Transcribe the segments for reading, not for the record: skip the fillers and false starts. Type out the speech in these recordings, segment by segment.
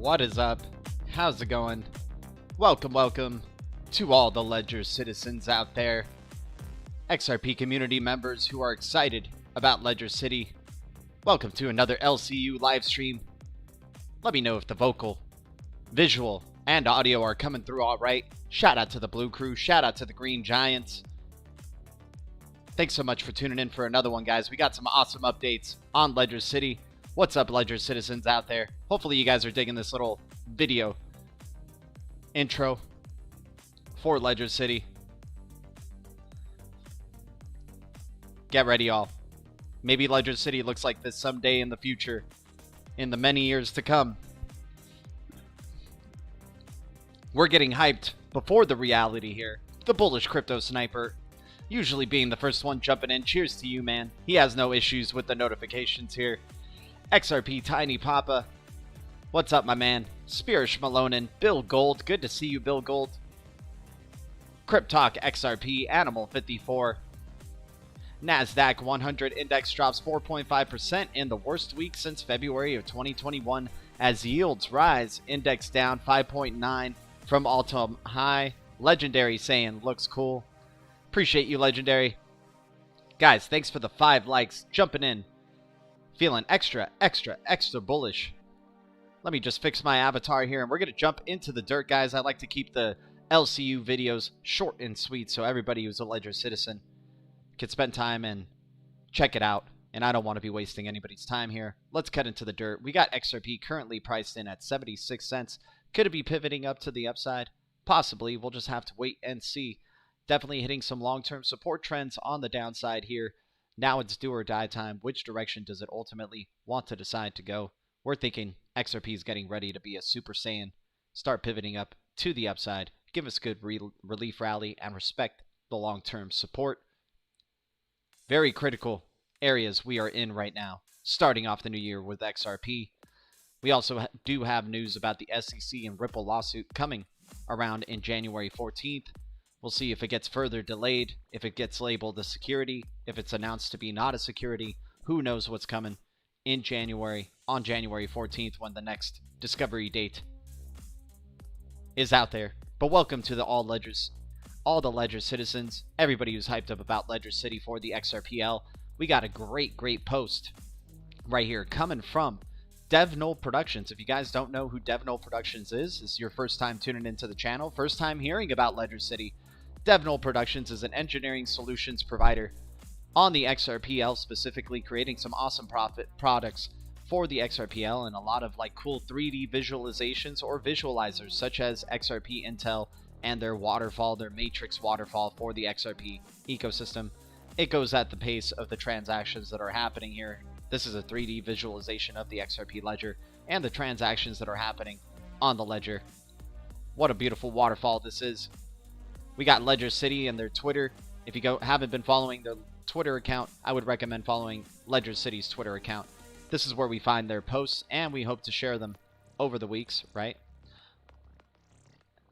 What is up? How's it going? Welcome to all the Ledger citizens out there, XRP community members who are excited about Ledger City. Welcome to another LCU live stream. Let me know if the vocal, visual, and audio are coming through all right. Shout out to the Blue Crew, shout out to the Green Giants. Thanks so much for tuning in for another one, guys. We got some awesome updates on Ledger City. What's up, Ledger citizens out there? Hopefully you guys are digging this little video intro for Ledger City. Get ready, y'all. Maybe Ledger City looks like this someday in the future, in the many years to come. We're getting hyped before the reality here. The bullish crypto sniper, usually being the first one jumping in. Cheers to you, man. He has no issues with the notifications here. XRP Tiny Papa, what's up, my man? Spirish Malonin, Bill Gold, good to see you, Bill Gold. Cryptalk XRP, Animal 54. Nasdaq 100 index drops 4.5% in the worst week since February of 2021 as yields rise. Index down 5.9 from all-time high. Legendary saying looks cool. Appreciate you, Legendary. Guys, thanks for the 5 likes. Jumping in. Feeling extra bullish. Let me just fix my avatar here, and we're going to jump into the dirt, guys. I like to keep the LCU videos short and sweet so everybody who's a Ledger citizen can spend time and check it out. And I don't want to be wasting anybody's time here. Let's cut into the dirt. We got XRP currently priced in at 76 cents. Could it be pivoting up to the upside? Possibly. We'll just have to wait and see. Definitely hitting some long-term support trends on the downside here. Now it's do or die time. Which direction does it ultimately want to decide to go? We're thinking XRP is getting ready to be a Super Saiyan. Start pivoting up to the upside. Give us good relief rally and respect the long-term support. Very critical areas we are in right now. Starting off the new year with XRP. We also do have news about the SEC and Ripple lawsuit coming around in January 14th. We'll see if it gets further delayed, if it gets labeled a security, if it's announced to be not a security. Who knows what's coming in January, on January 14th, when the next discovery date is out there. But welcome to all the Ledger citizens, everybody who's hyped up about Ledger City for the XRPL. We got a great post right here coming from Null Productions. If you guys don't know who Null Productions is, this is your first time tuning into the channel, first time hearing about Ledger City. Null Productions is an engineering solutions provider on the XRPL, specifically creating some awesome products for the XRPL and a lot of cool 3D visualizations or visualizers such as XRP Intel and their waterfall, their matrix waterfall for the XRP ecosystem. It goes at the pace of the transactions that are happening here. This is a 3D visualization of the XRP ledger and the transactions that are happening on the ledger. What a beautiful waterfall this is. We got Ledger City and their Twitter. If you haven't been following their Twitter account, I would recommend following Ledger City's Twitter account. This is where we find their posts, and we hope to share them over the weeks, right?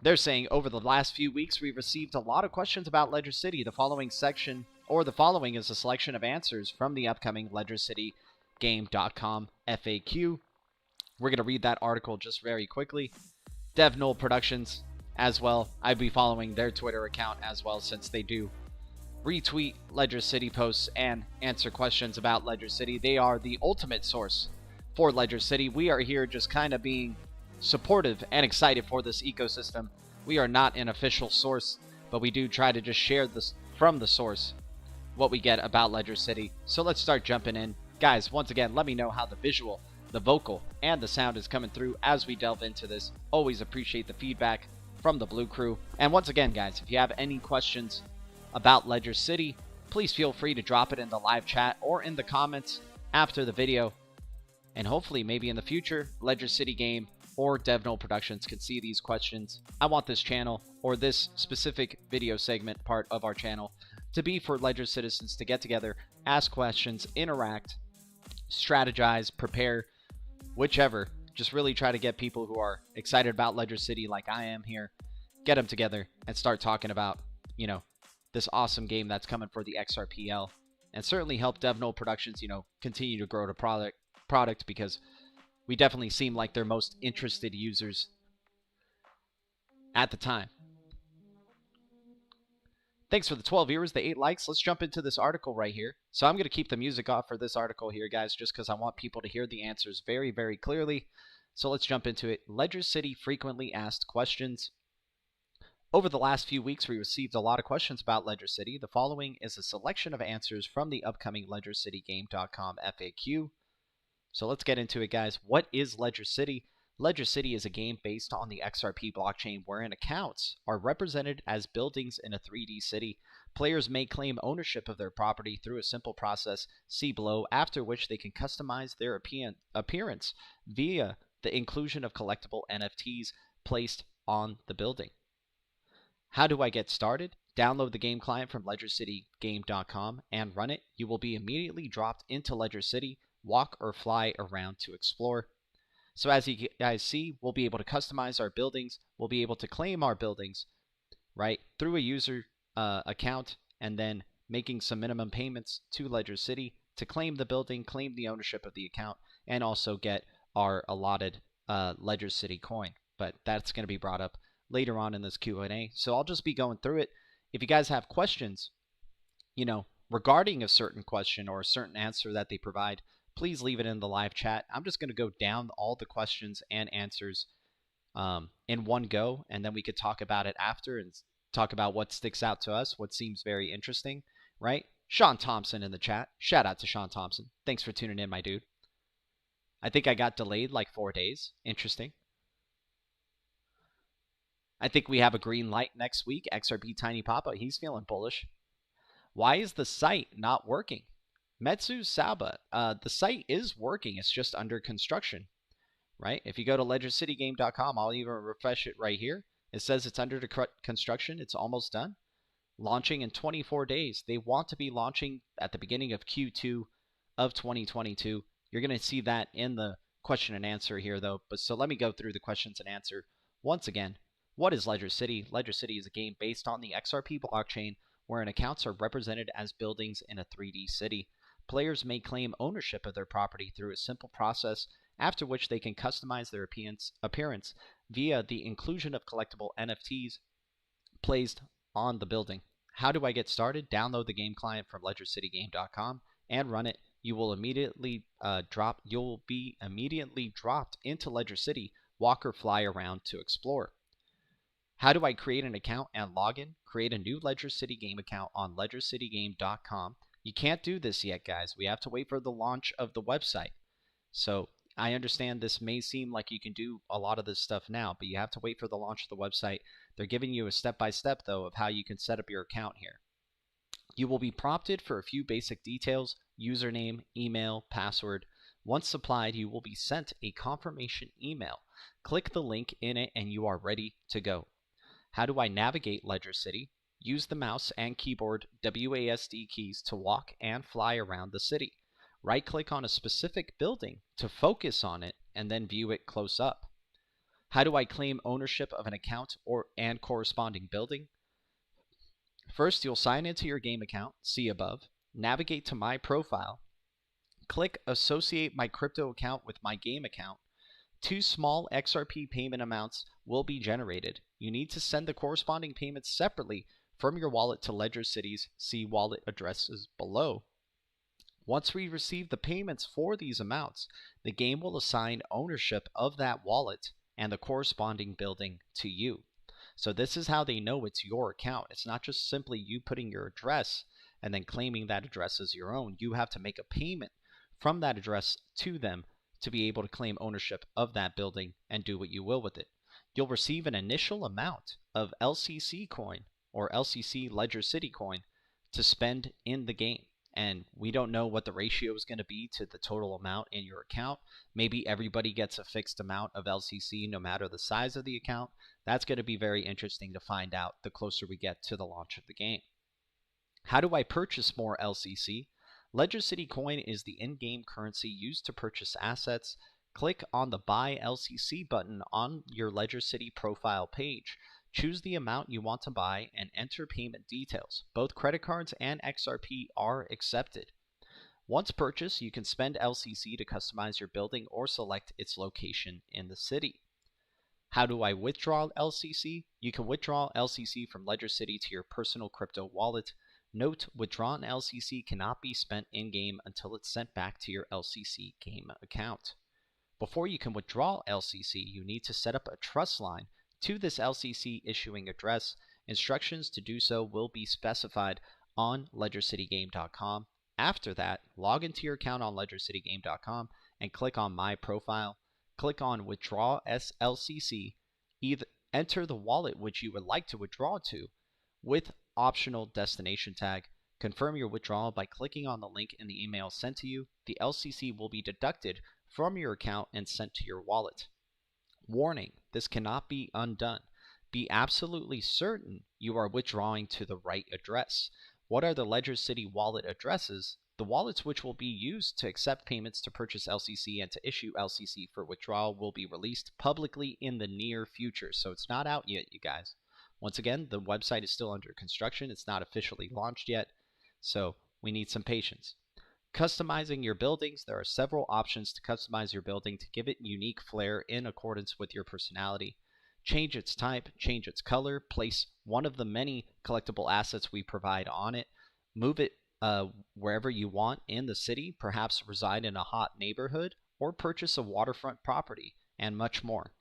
They're saying over the last few weeks, we've received a lot of questions about Ledger City. The following is a selection of answers from the upcoming LedgerCityGame.com FAQ. We're going to read that article just very quickly. Null Productions as well. I'd be following their Twitter account as well, since they do retweet Ledger City posts and answer questions about Ledger City. They are the ultimate source for Ledger City. We are here just kind of being supportive and excited for this ecosystem. We are not an official source, but we do try to just share this from the source what we get about Ledger City. So let's start jumping in. Guys, once again, let me know how the visual, the vocal, and the sound is coming through as we delve into this. Always appreciate the feedback from the Blue Crew. And once again, guys, if you have any questions about Ledger City, please feel free to drop it in the live chat or in the comments after the video. And hopefully, maybe in the future, Ledger City Game or DevNull Productions can see these questions. I want this channel, or this specific video segment part of our channel, to be for Ledger citizens to get together, ask questions, interact, strategize, prepare, whichever. Just really try to get people who are excited about Ledger City like I am here, get them together and start talking about, you know, this awesome game that's coming for the XRPL, and certainly help DevNull Productions, you know, continue to grow the product because we definitely seem like their most interested users at the time. Thanks for the 12 viewers, the 8 likes. Let's jump into this article right here. So I'm going to keep the music off for this article here, guys, just because I want people to hear the answers very, very clearly. So let's jump into it. Ledger City frequently asked questions. Over the last few weeks, we received a lot of questions about Ledger City. The following is a selection of answers from the upcoming LedgerCityGame.com FAQ. So let's get into it, guys. What is Ledger City? Ledger City is a game based on the XRP blockchain wherein accounts are represented as buildings in a 3D city. Players may claim ownership of their property through a simple process, see below, after which they can customize their appearance via the inclusion of collectible NFTs placed on the building. How do I get started? Download the game client from LedgerCityGame.com and run it. You will be immediately dropped into Ledger City. Walk or fly around to explore. So as you guys see, we'll be able to customize our buildings. We'll be able to claim our buildings, right, through a user account, and then making some minimum payments to Ledger City to claim the building, claim the ownership of the account, and also get our allotted Ledger City coin. But that's going to be brought up later on in this Q&A. So I'll just be going through it. If you guys have questions, you know, regarding a certain question or a certain answer that they provide, please leave it in the live chat. I'm just going to go down all the questions and answers in one go, and then we could talk about it after and talk about what sticks out to us, what seems very interesting, right? Sean Thompson in the chat. Shout out to Sean Thompson. Thanks for tuning in, my dude. I think I got delayed like 4 days. Interesting. I think we have a green light next week. XRP Tiny Papa, he's feeling bullish. Why is the site not working? Metsu Saba, the site is working. It's just under construction, right? If you go to LedgerCityGame.com, I'll even refresh it right here. It says it's under construction. It's almost done. Launching in 24 days. They want to be launching at the beginning of Q2 of 2022. You're going to see that in the question and answer here, though. But so let me go through the questions and answer once again. What is Ledger City? Ledger City is a game based on the XRP blockchain wherein accounts are represented as buildings in a 3D city. Players may claim ownership of their property through a simple process, after which they can customize their appearance via the inclusion of collectible NFTs placed on the building. How do I get started? Download the game client from LedgerCityGame.com and run it. You will immediately be immediately dropped into Ledger City. Walk or fly around to explore. How do I create an account and log in? Create a new Ledger City Game account on LedgerCityGame.com. You can't do this yet, guys. We have to wait for the launch of the website. So I understand this may seem like you can do a lot of this stuff now, but you have to wait for the launch of the website. They're giving you a step-by-step, though, of how you can set up your account here. You will be prompted for a few basic details: username, email, password. Once supplied, you will be sent a confirmation email. Click the link in it and you are ready to go. How do I navigate Ledger City? Use the mouse and keyboard WASD keys to walk and fly around the city. Right-click on a specific building to focus on it and then view it close up. How do I claim ownership of an account and corresponding building? First, you'll sign into your game account, see above, navigate to My Profile, click Associate my crypto account with my game account, 2 small XRP payment amounts will be generated. You need to send the corresponding payments separately from your wallet to Ledger City's see wallet addresses below. Once we receive the payments for these amounts, the game will assign ownership of that wallet and the corresponding building to you. So this is how they know it's your account. It's not just simply you putting your address and then claiming that address as your own. You have to make a payment from that address to them to be able to claim ownership of that building and do what you will with it. You'll receive an initial amount of LCC coin or LCC Ledger City coin to spend in the game. And we don't know what the ratio is going to be to the total amount in your account. Maybe everybody gets a fixed amount of LCC no matter the size of the account. That's going to be very interesting to find out the closer we get to the launch of the game. How do I purchase more LCC? Ledger City Coin is the in-game currency used to purchase assets. Click on the Buy LCC button on your Ledger City profile page. Choose the amount you want to buy and enter payment details. Both credit cards and XRP are accepted. Once purchased, you can spend LCC to customize your building or select its location in the city. How do I withdraw LCC? You can withdraw LCC from Ledger City to your personal crypto wallet. Note, withdrawn LCC cannot be spent in-game until it's sent back to your LCC game account. Before you can withdraw LCC, you need to set up a trust line to this LCC issuing address. Instructions to do so will be specified on LedgerCityGame.com. After that, log into your account on LedgerCityGame.com and click on My Profile. Click on Withdraw LCC. Enter the wallet which you would like to withdraw to with optional destination tag. Confirm your withdrawal by clicking on the link in the email sent to you. The LCC will be deducted from your account and sent to your wallet. Warning, this cannot be undone. Be absolutely certain you are withdrawing to the right address. What are the Ledger City wallet addresses? The wallets which will be used to accept payments to purchase LCC and to issue LCC for withdrawal will be released publicly in the near future. So it's not out yet, you guys. Once again, the website is still under construction. It's not officially launched yet. So we need some patience. Customizing your buildings. There are several options to customize your building to give it unique flair in accordance with your personality. Change its type, change its color, place one of the many collectible assets we provide on it, move it wherever you want in the city, perhaps reside in a hot neighborhood, or purchase a waterfront property, and much more.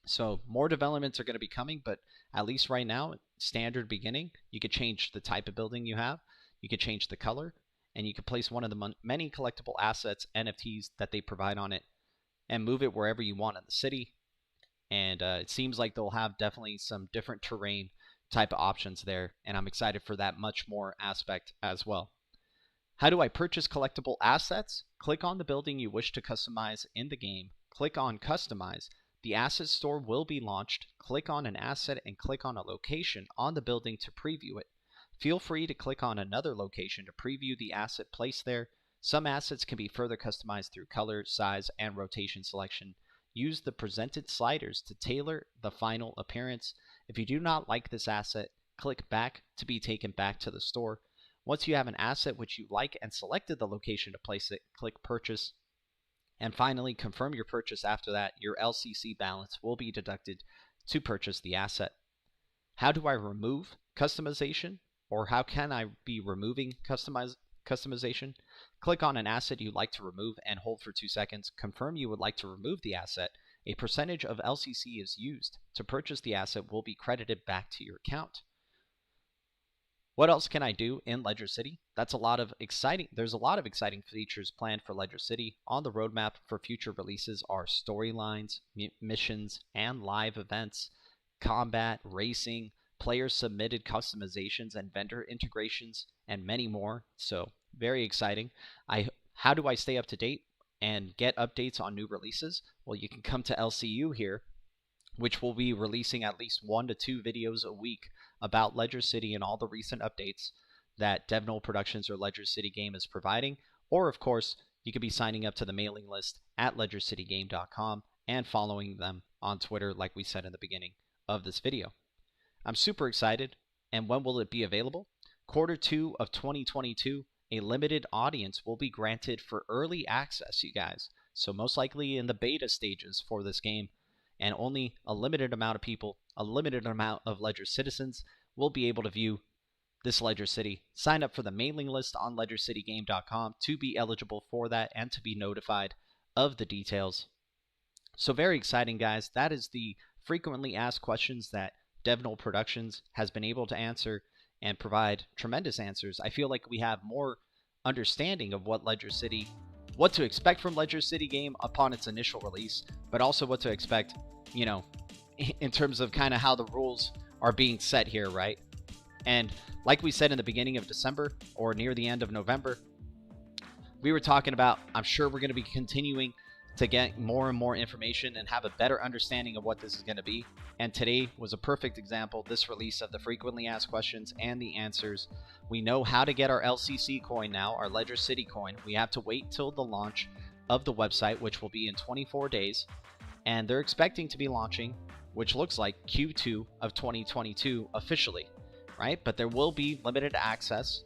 So more developments are going to be coming, but at least right now, standard beginning, you could change the type of building you have, you could change the color, and you can place one of the many collectible assets, NFTs, that they provide on it and move it wherever you want in the city. And it seems like they'll have definitely some different terrain type of options there, and I'm excited for that much more aspect as well. How do I purchase collectible assets? Click on the building you wish to customize in the game. Click on Customize. The asset store will be launched. Click on an asset and click on a location on the building to preview it. Feel free to click on another location to preview the asset placed there. Some assets can be further customized through color, size, and rotation selection. Use the presented sliders to tailor the final appearance. If you do not like this asset, click back to be taken back to the store. Once you have an asset which you like and selected the location to place it, click Purchase. And finally, confirm your purchase. After that, your LCC balance will be deducted to purchase the asset. How do I remove customization? Or how can I be removing customization? Click on an asset you'd like to remove and hold for 2 seconds. Confirm you would like to remove the asset. A percentage of LCC is used to purchase the asset will be credited back to your account. What else can I do in Ledger City? There's a lot of exciting features planned for Ledger City. On the roadmap for future releases are storylines, missions, and live events, combat, racing, player-submitted customizations and vendor integrations, and many more. So very exciting. How do I stay up to date and get updates on new releases? Well, you can come to LCU here, which will be releasing at least 1 to 2 videos a week about Ledger City and all the recent updates that DevNull Productions or Ledger City Game is providing. Or, of course, you could be signing up to the mailing list at LedgerCityGame.com and following them on Twitter, like we said in the beginning of this video. I'm super excited. And when will it be available? Q2 of 2022, a limited audience will be granted for early access, you guys. So most likely in the beta stages for this game, and only a limited amount of people, a limited amount of Ledger citizens will be able to view this Ledger City. Sign up for the mailing list on LedgerCityGame.com to be eligible for that and to be notified of the details. So very exciting, guys. That is the frequently asked questions that DevNull Productions has been able to answer and provide tremendous answers. I feel like we have more understanding of what to expect from Ledger City game upon its initial release, but also what to expect, you know, in terms of kind of how the rules are being set here, right? And like we said in the beginning of December or near the end of November, we were talking about, I'm sure we're going to be continuing to get more and more information and have a better understanding of what this is going to be. And today was a perfect example, this release of the frequently asked questions and the answers. We know how to get our LCC coin now, our Ledger City coin. We have to wait till the launch of the website, which will be in 24 days. And they're expecting to be launching, which looks like Q2 of 2022 officially, right? But there will be limited access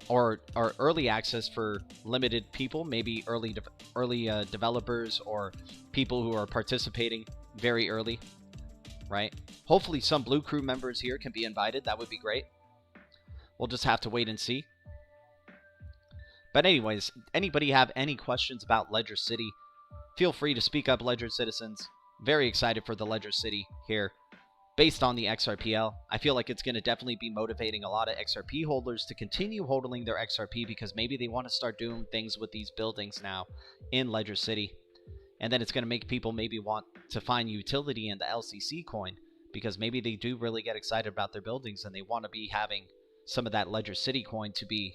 or early access for limited people, maybe early developers or people who are participating very early, right? Hopefully some Blue Crew members here can be invited. That would be great. We'll just have to wait and see. But anyways, anybody have any questions about Ledger City, feel free to speak up, Ledger citizens. Very excited for the Ledger City here. Based on the XRPL, I feel like it's going to definitely be motivating a lot of XRP holders to continue holding their XRP because maybe they want to start doing things with these buildings now in Ledger City. And then it's going to make people maybe want to find utility in the LCC coin because maybe they do really get excited about their buildings and they want to be having some of that Ledger City coin to be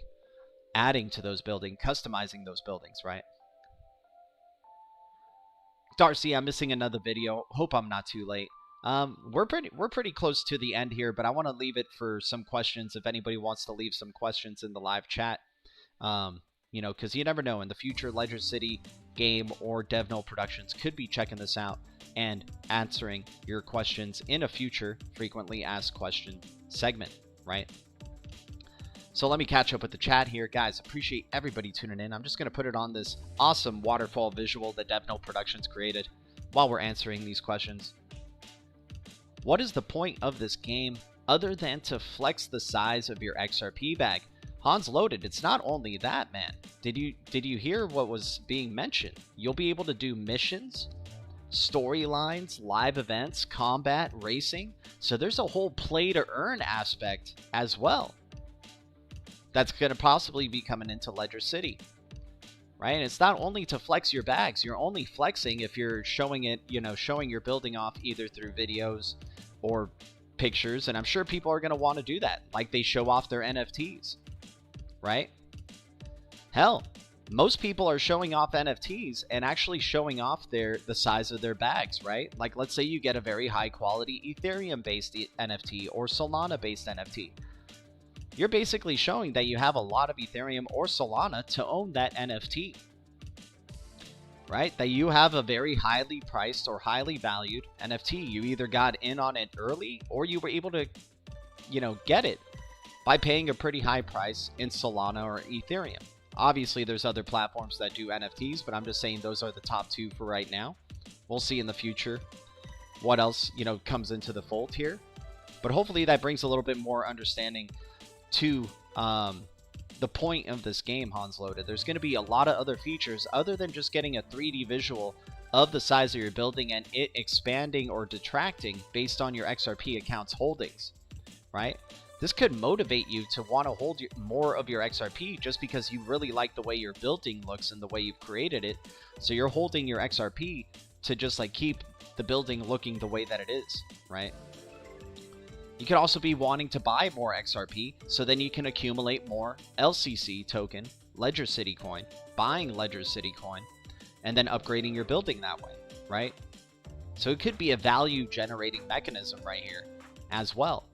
adding to those buildings, customizing those buildings, right? Darcy, I'm missing another video. Hope I'm not too late. We're pretty close to the end here, but I want to leave it for some questions if anybody wants to leave some questions in the live chat. You know, because you never know, in the future, Ledger City game or DevNull Productions could be checking this out and answering your questions in a future frequently asked question segment, right? So let me catch up with the chat here. Guys, appreciate everybody tuning in. I'm just going to put it on this awesome waterfall visual that DevNull Productions created while we're answering these questions. What is the point of this game other than to flex the size of your XRP bag? Hans Loaded, it's not only that, man. Did you hear what was being mentioned? You'll be able to do missions, storylines, live events, combat, racing. So there's a whole play to earn aspect as well. That's going to possibly be coming into Ledger City. Right? And it's not only to flex your bags. You're only flexing if you're showing it, you know, showing your building off either through videos or pictures. And I'm sure people are going to want to do that, like they show off their NFTs, right? Hell, most people are showing off NFTs and actually showing off the size of their bags, right? Like, let's say you get a very high quality Ethereum-based NFT or Solana-based NFT. You're basically showing that you have a lot of Ethereum or Solana to own that NFT, right? That you have a very highly priced or highly valued NFT. You either got in on it early or you were able to, you know, get it by paying a pretty high price in Solana or Ethereum. Obviously, there's other platforms that do NFTs, but I'm just saying those are the top two for right now. We'll see in the future what else, you know, comes into the fold here. But hopefully that brings a little bit more understanding to the point of this game, Hans Loaded. There's going to be a lot of other features other than just getting a 3D visual of the size of your building and it expanding or detracting based on your XRP account's holdings, right? This could motivate you to want to hold more of your XRP just because you really like the way your building looks and the way you've created it. So you're holding your XRP to just like keep the building looking the way that it is, right? You could also be wanting to buy more XRP, so then you can accumulate more LCC token, Ledger City coin, buying Ledger City coin, and then upgrading your building that way, right? So it could be a value generating mechanism right here as well.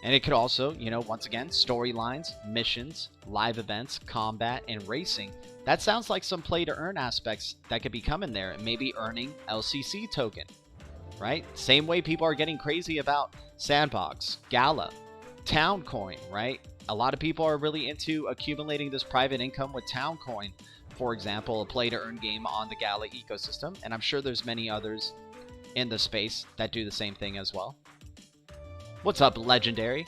And it could also, you know, once again, storylines, missions, live events, combat, and racing. That sounds like some play to earn aspects that could be coming there, and maybe earning LCC token. Right? Same way people are getting crazy about Sandbox, Gala, Town Coin, right? A lot of people are really into accumulating this private income with Towncoin, for example, a play-to-earn game on the Gala ecosystem, and I'm sure there's many others in the space that do the same thing as well. What's up, Legendary?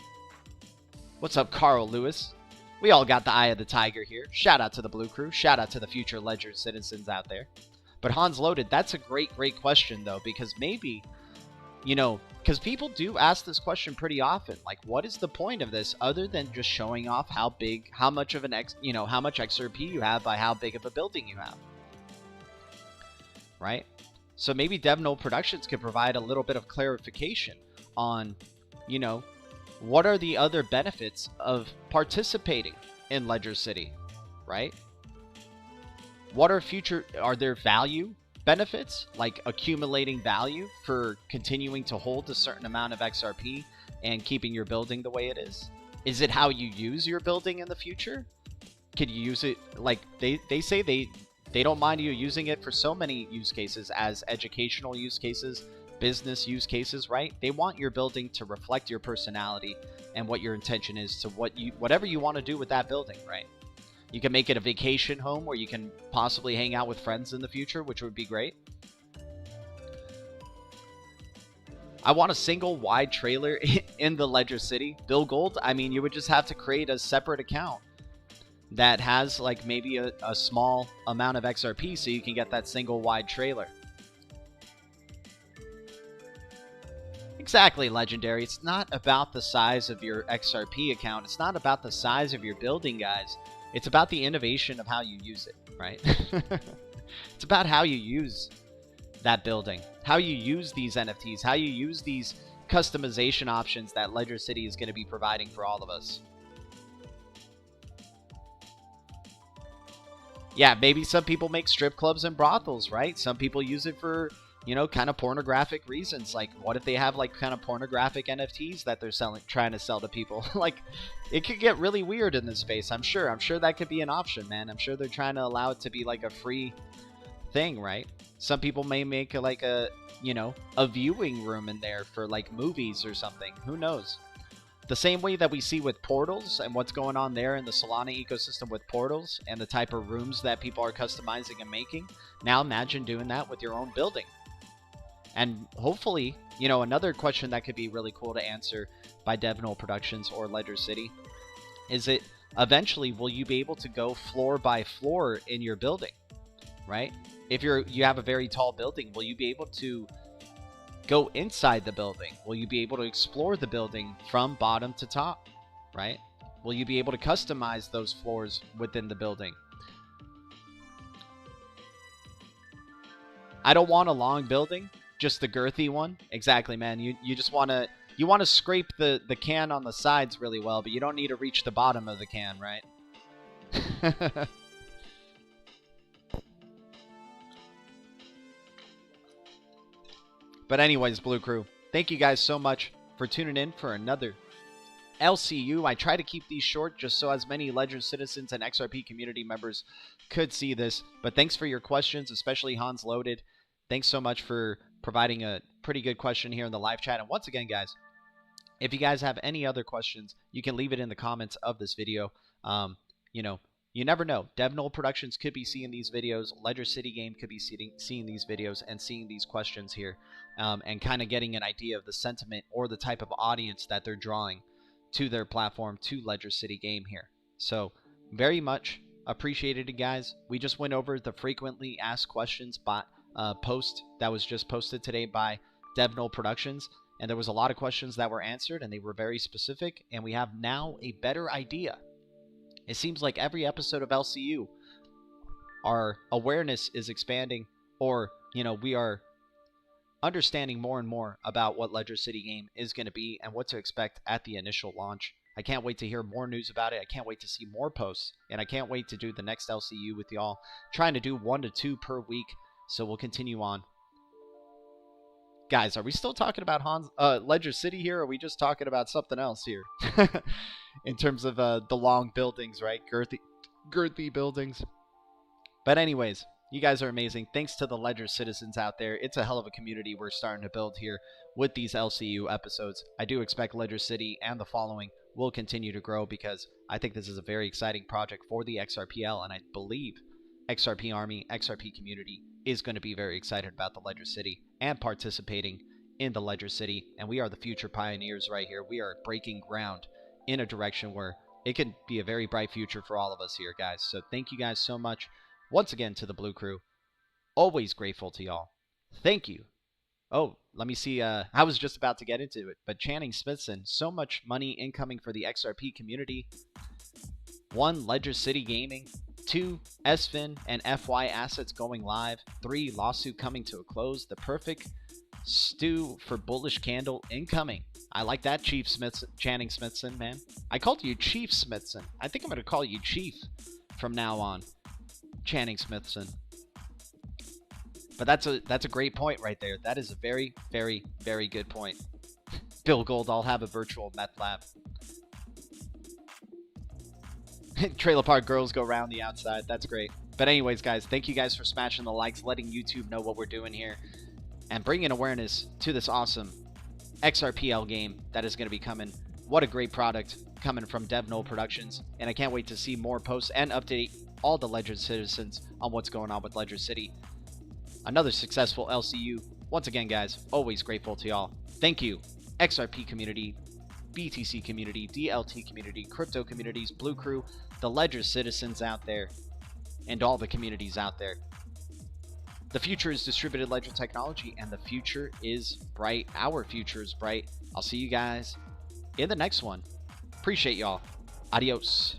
What's up, Carl Lewis? We all got the eye of the tiger here. Shout out to the Blue Crew. Shout out to the future Ledger citizens out there. But Hans Loaded, that's a great question, though, because maybe, you know, because people do ask this question pretty often. Like, what is the point of this other than just showing off how much of how much XRP you have by how big of a building you have, right? So maybe DevNull Productions could provide a little bit of clarification on, you know, what are the other benefits of participating in Ledger City, right? What are there value benefits, like accumulating value for continuing to hold a certain amount of XRP and keeping your building the way it is? Is it how you use your building in the future? Could you use it, like they say they don't mind you using it for so many use cases as educational use cases, business use cases, right? They want your building to reflect your personality and what your intention is to whatever you want to do with that building, right? You can make it a vacation home where you can possibly hang out with friends in the future, which would be great. I want a single wide trailer in the Ledger City. Bill Gold, I mean, you would just have to create a separate account that has like maybe a small amount of XRP so you can get that single wide trailer. Exactly, Legendary. It's not about the size of your XRP account. It's not about the size of your building, guys. It's about the innovation of how you use it, right? It's about how you use that building, how you use these NFTs, how you use these customization options that Ledger City is going to be providing for all of us. Yeah, maybe some people make strip clubs and brothels, right? Some people use it for, you know, kind of pornographic reasons. Like, what if they have like kind of pornographic NFTs that they're trying to sell to people? Like, it could get really weird in this space. I'm sure that could be an option, man. I'm sure they're trying to allow it to be like a free thing, right? Some people may make like a, you know, a viewing room in there for like movies or something. Who knows? The same way that we see with portals and what's going on there in the Solana ecosystem with portals and the type of rooms that people are customizing and making. Now imagine doing that with your own building. And hopefully, you know, another question that could be really cool to answer by DevNull Productions or Ledger City is it eventually will you be able to go floor by floor in your building, right? If you have a very tall building, will you be able to go inside the building? Will you be able to explore the building from bottom to top, right? Will you be able to customize those floors within the building? I don't want a long building, just the girthy one. Exactly, man. You just want to scrape the can on the sides really well, but you don't need to reach the bottom of the can, right? But anyways, Blue Crew, thank you guys so much for tuning in for another LCU. I try to keep these short just so as many Ledger citizens and XRP community members could see this. But thanks for your questions, especially Hans Loaded. Thanks so much for providing a pretty good question here in the live chat. And once again, guys, if you guys have any other questions, you can leave it in the comments of this video. You know, you never know. DevNull Productions could be seeing these videos. Ledger City Game could be seeing these videos and seeing these questions here, and kind of getting an idea of the sentiment or the type of audience that they're drawing to their platform, to Ledger City Game here. So very much appreciated it, guys. We just went over the frequently asked questions post that was just posted today by DevNull Productions, and there was a lot of questions that were answered, and they were very specific, and we have now a better idea. It seems like every episode of LCU, our awareness is expanding, or, you know, we are understanding more and more about what Ledger City Game is going to be and what to expect at the initial launch. I can't wait to hear more news about it. I can't wait to see more posts, and I can't wait to do the next LCU with y'all, trying to do 1 to 2 per week, so we'll continue on. Guys, are we still talking about Ledger City here, or are we just talking about something else here? In terms of the long buildings, right? Girthy buildings. But anyways, you guys are amazing. Thanks to the Ledger citizens out there. It's a hell of a community we're starting to build here with these LCU episodes. I do expect Ledger City and the following will continue to grow because I think this is a very exciting project for the XRPL, and I believe XRP Army, XRP community is going to be very excited about the Ledger City and participating in the Ledger City, and we are the future pioneers right here. We are breaking ground in a direction where it can be a very bright future for all of us here, guys. So thank you guys so much once again to the Blue Crew. Always grateful to y'all. Thank you. Oh, let me see. I was just about to get into it, but Channing Smithson, so much money incoming for the XRP community. 1, Ledger City Gaming. 2, SFIN and FY assets going live. 3, lawsuit coming to a close. The perfect stew for bullish candle incoming. I like that, Chief Smithson, Channing Smithson, man. I called you Chief Smithson. I think I'm going to call you Chief from now on. Channing Smithson. But that's a great point right there. That is a very, very, very good point. Bill Gold, I'll have a virtual meth lab. Trailer Park Girls go round the outside. That's great. But anyways, guys, thank you guys for smashing the likes, letting YouTube know what we're doing here, and bringing awareness to this awesome XRPL game that is going to be coming. What a great product coming from Dev Null Productions. And I can't wait to see more posts and update all the Ledger citizens on what's going on with Ledger City. Another successful LCU. Once again, guys, always grateful to y'all. Thank you, XRP community, BTC community, DLT community, crypto communities, Blue Crew, the Ledger citizens out there, and all the communities out there. The future is distributed ledger technology, and the future is bright. Our future is bright. I'll see you guys in the next one. Appreciate y'all. Adios.